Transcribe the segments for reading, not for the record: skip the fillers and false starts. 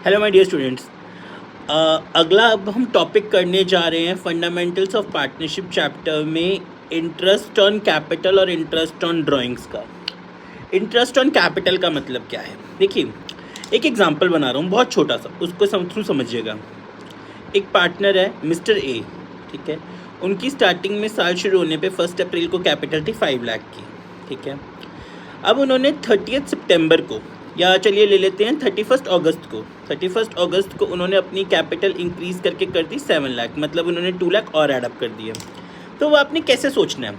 Hello my dear students. अगला अब हम टॉपिक करने जा रहे हैं फंडामेंटल्स ऑफ पार्टनरशिप चैप्टर में इंटरेस्ट ऑन कैपिटल और इंटरेस्ट ऑन ड्राइंग्स का। इंटरेस्ट ऑन कैपिटल का मतलब क्या है? देखिए, एक एग्जांपल बना रहा हूँ बहुत छोटा सा, उसको थ्रू समझिएगा। एक पार्टनर है मिस्टर ए, ठीक है। उनकी स्टार्टिंग में साल शुरू होने पे 1 अप्रैल को कैपिटल थी 5 लाख की, ठीक है। अब उन्होंने 30 सितंबर को, या चलिए ले लेते हैं 31 अगस्त को उन्होंने अपनी कैपिटल इंक्रीज़ करके कर दी 7 लाख, मतलब उन्होंने 2 लाख और ऐड अप कर दिए। तो वो आपने कैसे सोचना है?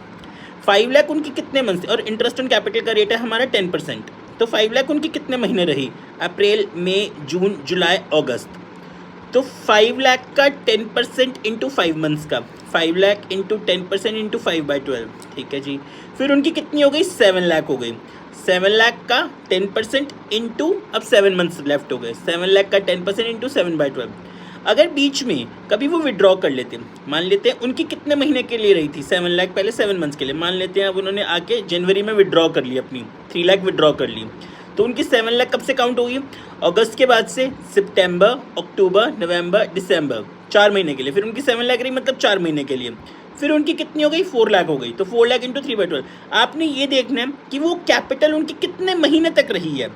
5 लाख उनकी कितने मंथ, और इंटरेस्ट ऑन कैपिटल का रेट है हमारा 10%, तो 5 लाख उनकी कितने महीने रही? अप्रैल, मई, जून, जुलाई, अगस्त। तो 5 लाख का 10% इंटू 5 मंथ्स का, 5 लाख इंटू 10% इंटू 5/12, ठीक है जी। फिर उनकी कितनी हो गई? 7 लाख हो गई। 7 लाख का 10% इंटू, अब 7 मंथ्स लेफ्ट हो गए, 7 लाख का 10% इंटू 7/12। अगर बीच में कभी वो विड्रॉ कर लेते, मान लेते हैं उनकी कितने महीने के लिए रही थी 7 लाख, पहले 7 मंथ्स के लिए, मान लेते हैं अब उन्होंने आके जनवरी में विड्रॉ कर ली, अपनी 3 लाख विड्रॉ कर ली, तो उनकी 7 लाख कब से काउंट होगी? अगस्त के बाद से सितंबर, अक्टूबर, नवंबर, दिसंबर, 4 महीने के लिए। फिर उनकी 7 लाख रही, मतलब 4 महीने के लिए। फिर उनकी कितनी हो गई? 4 लाख हो गई। तो 4 लाख इंटू 3/12। आपने ये देखना है कि वो कैपिटल उनकी कितने महीने तक रही है।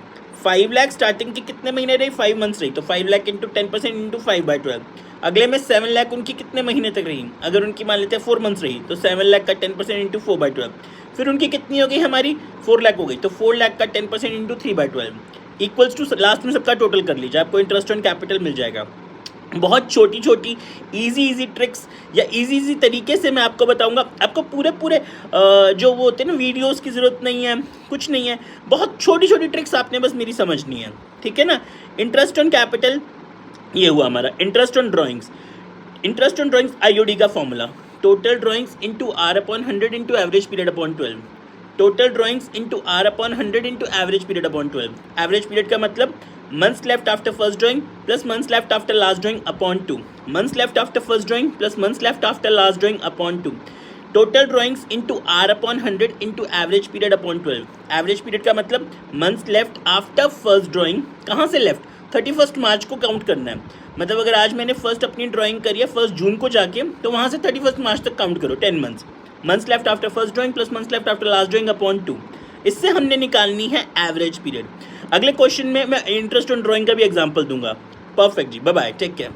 5 लाख स्टार्टिंग की कितने महीने रही? 5 मंथ्स रही, तो 5 लाख इंटू 10% इंटू 5/12। अगले में 7 लाख उनकी कितने महीने तक रही? अगर उनकी मान लेते हैं 4 मंथ्स रही, तो 7 लाख का 10% इंटू 4/12। फिर उनकी कितनी हो गई? हमारी 4 लाख हो गई, तो 4 लाख का 10% इंटू 3/12 इक्वल्स टू, लास्ट में सबका टोटल कर लीजिए, आपको इंटरेस्ट ऑन कैपिटल मिल जाएगा। बहुत छोटी छोटी इजी ट्रिक्स या इजी तरीके से मैं आपको बताऊंगा। आपको पूरे जो वो होते हैं ना वीडियोस की ज़रूरत नहीं है, कुछ नहीं है, बहुत छोटी छोटी ट्रिक्स आपने बस मेरी समझनी है, ठीक है ना। इंटरेस्ट ऑन कैपिटल ये हुआ हमारा। इंटरेस्ट ऑन ड्राइंग्स, आईओडी का formula, total drawings into R upon 100 into average period upon 12। Total drawings into R upon 100 into average period upon 12। Average period का मतलब months left after first drawing plus months left after last drawing upon 2, months left after first drawing plus months left after last drawing upon 2। total drawings into r upon 100 into average period upon 12। average period का मतलब months left after first drawing, कहाँ से left? 31 मार्च को count करना है, मतलब अगर आज मैंने फर्स्ट अपनी ड्राइंग करी है 1 जून को जाके, तो वहाँ से 31 मार्च तक काउंट करो, 10 months. Months left after first drawing plus months left after last drawing upon 2, इससे हमने निकालनी है एवरेज पीरियड। अगले क्वेश्चन में मैं इंटरेस्ट ऑन ड्राइंग का भी एग्जांपल दूंगा। परफेक्ट जी, बाय बाय, टेक केयर।